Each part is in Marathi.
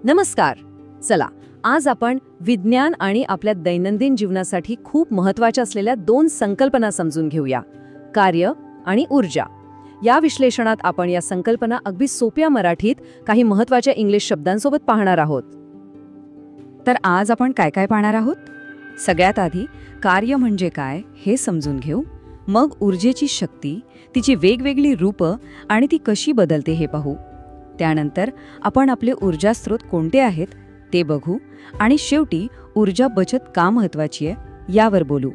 नमस्कार. चला, आज आपण विज्ञान आणि आपल्या दैनंदिन जीवनासाठी खूप महत्त्वाच्या असलेल्या दोन संकल्पना समजून घेऊया. कार्य आणि ऊर्जा. या विश्लेषणात आपण या संकल्पना अगदी सोप्या मराठीत काही महत्त्वाच्या इंग्लिश शब्दांसोबत पाहणार आहोत. तर आज आपण काय काय पाहणार आहोत? सगळ्यात आधी कार्य म्हणजे काय हे समजून घेऊ. मग ऊर्जेची शक्ती, तिची वेगवेगळी रूपं आणि ती कशी बदलते हे पाहू. त्यानंतर आपण आपले ऊर्जा स्रोत कोणते आहेत ते बघू आणि शेवटी ऊर्जा बचत का महत्त्वाची आहे यावर बोलू.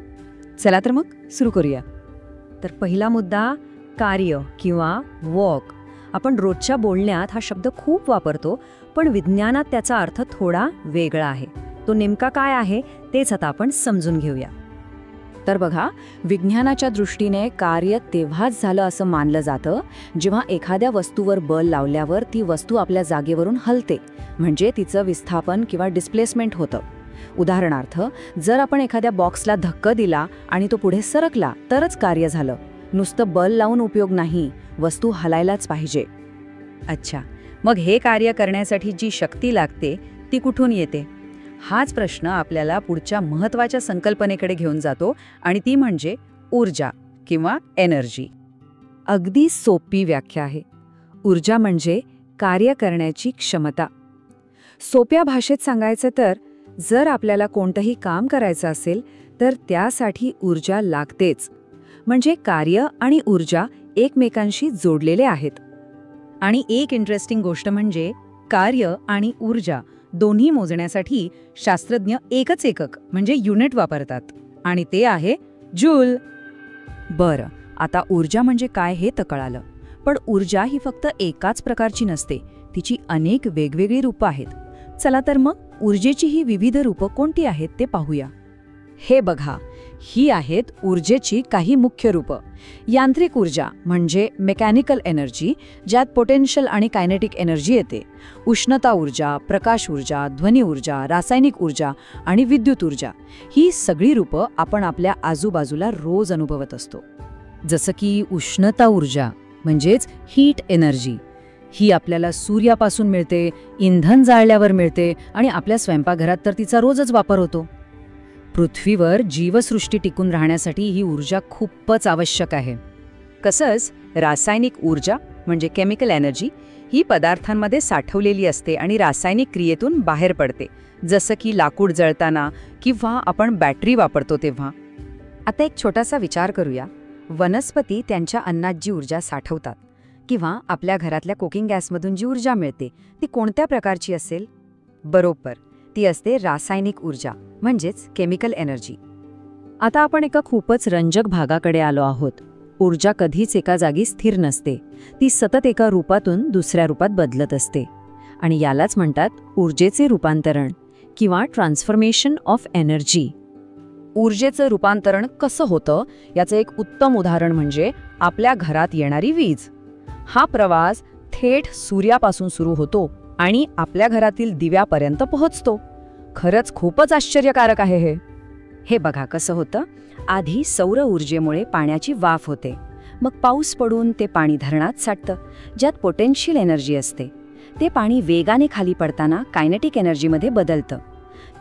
चला तर मग सुरू करूया. तर पहिला मुद्दा कार्य किंवा वॉक. आपण रोजच्या बोलण्यात हा शब्द खूप वापरतो, पण विज्ञानात त्याचा अर्थ थोडा वेगळा आहे. तो नेमका काय आहे तेच आता आपण समजून घेऊया. तर बघा, विज्ञानाच्या दृष्टीने कार्य तेव्हाच झालं असं मानलं जातं जेव्हा एखाद्या वस्तूवर बल लावल्यावर ती वस्तू आपल्या जागेवरून हलते, म्हणजे तिचं विस्थापन किंवा डिस्प्लेसमेंट होतं. उदाहरणार्थ, जर आपण एखाद्या बॉक्सला धक्का दिला आणि तो पुढे सरकला तरच कार्य झालं. नुसतं बल लावून उपयोग नाही, वस्तू हलायलाच पाहिजे. अच्छा, मग हे कार्य करण्यासाठी जी शक्ती लागते ती कुठून येते? हाच प्रश्न आपल्याला पुढच्या महत्त्वाच्या संकल्पनेकडे घेऊन जातो आणि ती म्हणजे ऊर्जा किंवा एनर्जी. अगदी सोपी व्याख्या आहे. ऊर्जा म्हणजे कार्य करण्याची क्षमता. सोप्या भाषेत सांगायचं तर, जर आपल्याला कोणतंही काम करायचं असेल तर त्यासाठी ऊर्जा लागतेच. म्हणजे कार्य आणि ऊर्जा एकमेकांशी जोडलेले आहेत. आणि एक इंटरेस्टिंग गोष्ट म्हणजे कार्य आणि ऊर्जा दोन्ही मोजण्यासाठी शास्त्रज्ञ एकच एकक म्हणजे युनिट वापरतात, आणि ते आहे जूल. बरं, आता ऊर्जा म्हणजे काय हे तर कळालं. पण ऊर्जा ही फक्त एकाच प्रकारची नसते, तिची अनेक वेगवेगळी रूपं आहेत. चला तर मग ऊर्जेची ही विविध रूपं कोणती आहेत ते पाहूया. हे बघा, ही आहेत ऊर्जेची काही मुख्य रूपं. यांत्रिक ऊर्जा म्हणजे मेकॅनिकल एनर्जी, ज्यात पोटेन्शियल आणि कायनेटिक एनर्जी येते. उष्णता ऊर्जा, प्रकाश ऊर्जा, ध्वनी ऊर्जा, रासायनिक ऊर्जा आणि विद्युत ऊर्जा, ही सगळी रूपं आपण आपल्या आजूबाजूला रोज अनुभवत असतो. जसं की उष्णता ऊर्जा म्हणजेच हीट एनर्जी, ही आपल्याला सूर्यापासून मिळते, इंधन जाळल्यावर मिळते आणि आपल्या स्वयंपाकघरात तर तिचा रोजच वापर होतो. पृथ्वीवर जीवसृष्टी टिकून राहण्यासाठी ही ऊर्जा खूपच आवश्यक आहे. कसंच रासायनिक ऊर्जा म्हणजे केमिकल एनर्जी, ही पदार्थांमध्ये साठवलेली असते आणि रासायनिक क्रियेतून बाहेर पडते, जसं की लाकूड जळताना किंवा आपण बॅटरी वापरतो तेव्हा. आता एक छोटासा विचार करूया. वनस्पती त्यांच्या अन्नात जी ऊर्जा साठवतात किंवा आपल्या घरातल्या कुकिंग गॅसमधून जी ऊर्जा मिळते ती कोणत्या प्रकारची असेल? बरोबर, ती असते रासायनिक ऊर्जा म्हणजेच केमिकल एनर्जी. आता आपण एका खूपच रंजक भागाकडे आलो आहोत. ऊर्जा कधीच एका जागी स्थिर नसते, ती सतत एका रूपातून दुसऱ्या रूपात बदलत असते. आणि यालाच म्हणतात ऊर्जेचे रूपांतरण किंवा ट्रान्सफॉर्मेशन ऑफ एनर्जी. ऊर्जेचं रूपांतरण कसं होतं याचं एक उत्तम उदाहरण म्हणजे आपल्या घरात येणारी वीज. हा प्रवास थेट सूर्यापासून सुरू होतो आणि आपल्या घरातील दिव्यापर्यंत पोहोचतो. खरंच खूपच आश्चर्यकारक आहे हे. हे बघा कसं होतं. आधी सौर ऊर्जेमुळे पाण्याची वाफ होते, मग पाऊस पडून ते पाणी धरणात साठतं, ज्यात पोटेन्शियल एनर्जी असते. ते पाणी वेगाने खाली पडताना कायनेटिक एनर्जीमध्ये बदलतं.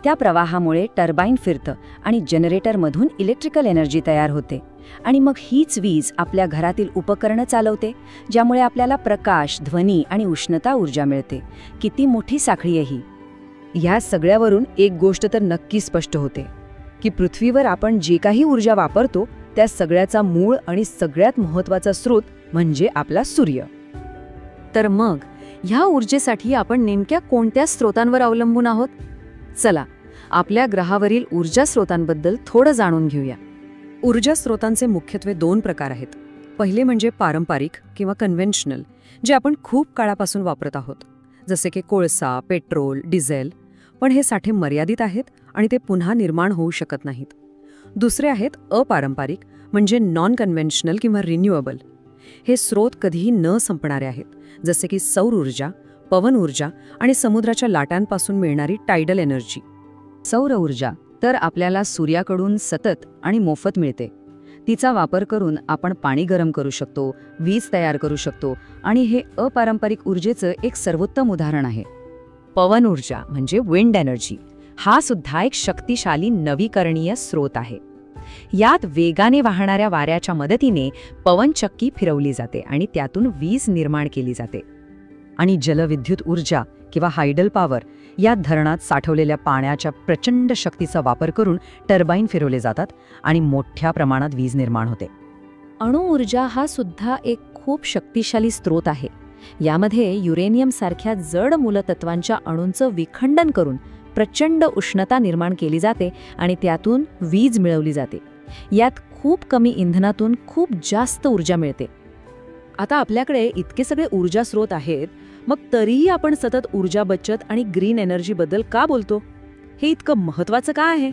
त्या प्रवाहामुळे टर्बाईन फिरतं आणि जनरेटरमधून इलेक्ट्रिकल एनर्जी तयार होते. आणि मग हीच वीज आपल्या घरातील उपकरणं चालवते, ज्यामुळे आपल्याला प्रकाश, ध्वनी आणि उष्णता ऊर्जा मिळते. किती मोठी साखळी आहे ही. ह्या सगळ्यावरून एक गोष्ट तर नक्की स्पष्ट होते की पृथ्वीवर आपण जे काही ऊर्जा वापरतो त्या सगळ्याचा मूळ आणि सगळ्यात महत्त्वाचा स्रोत म्हणजे आपला सूर्य. तर मग ह्या ऊर्जेसाठी आपण नेमक्या कोणत्या स्रोतांवर अवलंबून आहोत? चला, आपल्या ग्रहावरील ऊर्जा स्रोतांबद्दल थोडं जाणून घेऊया. ऊर्जा स्रोतांचे मुख्यत्वे दोन प्रकार आहेत. पहिले म्हणजे पारंपरिक किंवा कन्व्हेन्शनल, जे आपण खूप काळापासून वापरत आहोत, जसे की कोळसा, पेट्रोल, डिझेल. पण हे साठे मर्यादित आहेत आणि ते पुन्हा निर्माण होऊ शकत नाहीत. दुसरे आहेत अपारंपरिक म्हणजे नॉन कन्व्हेन्शनल किंवा रिन्युएबल. हे स्रोत कधीही न संपणारे आहेत, जसे की सौर ऊर्जा, पवन ऊर्जा आणि समुद्राच्या लाटांपासून मिळणारी टायडल एनर्जी. सौर ऊर्जा तर आपल्याला सूर्याकडून सतत आणि मोफत मिळते. तिचा वापर करून आपण पाणी गरम करू शकतो, वीज तयार करू शकतो आणि हे अपारंपरिक ऊर्जेचं एक सर्वोत्तम उदाहरण आहे. पवन ऊर्जा म्हणजे विंड एनर्जी हा सुद्धा एक शक्तिशाली नवीकरणीय स्रोत आहे. यात वेगाने वाहणाऱ्या वाऱ्याच्या मदतीने पवनचक्की फिरवली जाते आणि त्यातून वीज निर्माण केली जाते. आणि जलविद्युत ऊर्जा किंवा हायडल पॉवर या धरणात साठवलेल्या पाण्याच्या प्रचंड शक्तीचा वापर करून टर्बाईन फिरवले जातात आणि मोठ्या प्रमाणात वीज निर्माण होते. अणुऊर्जा हा सुद्धा एक खूप शक्तिशाली स्रोत आहे. यामध्ये युरेनियम सारख्या जड मूलतत्वांच्या अणूंचं विखंडन करून प्रचंड उष्णता निर्माण केली जाते आणि त्यातून वीज मिळवली जाते. यात खूप कमी इंधनातून खूप जास्त ऊर्जा मिळते. आता आपल्याकडे इतके सगळे ऊर्जा स्रोत आहेत, मग तरीही आपण सतत ऊर्जा बचत आणि ग्रीन एनर्जीबद्दल का बोलतो? हे इतकं महत्त्वाचं का आहे?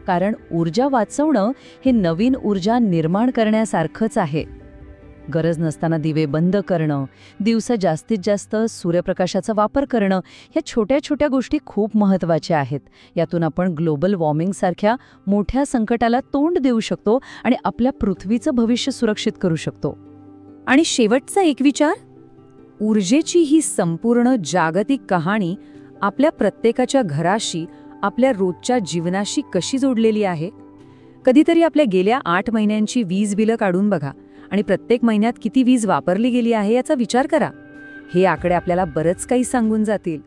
कारण ऊर्जा वाचवणं हे नवीन ऊर्जा निर्माण करण्यासारखंच आहे. गरज नसताना दिवे बंद करणं, दिवसा जास्तीत जास्त सूर्यप्रकाशाचा वापर करणं, ह्या छोट्या छोट्या गोष्टी खूप महत्त्वाच्या आहेत. यातून आपण ग्लोबल वॉर्मिंगसारख्या मोठ्या संकटाला तोंड देऊ शकतो आणि आपल्या पृथ्वीचं भविष्य सुरक्षित करू शकतो. आणि शेवटचा एक विचार, ऊर्जेची ही संपूर्ण जागतिक कहाणी आपल्या प्रत्येकाच्या घराशी, आपल्या रोजच्या जीवनाशी कशी जोडलेली आहे? कधीतरी आपल्या गेल्या 8 महिन्यांची वीज बिलं काढून बघा आणि प्रत्येक महिन्यात किती वीज वापरली गेली आहे याचा विचार करा. हे आकडे आपल्याला बरंच काही सांगून जातील.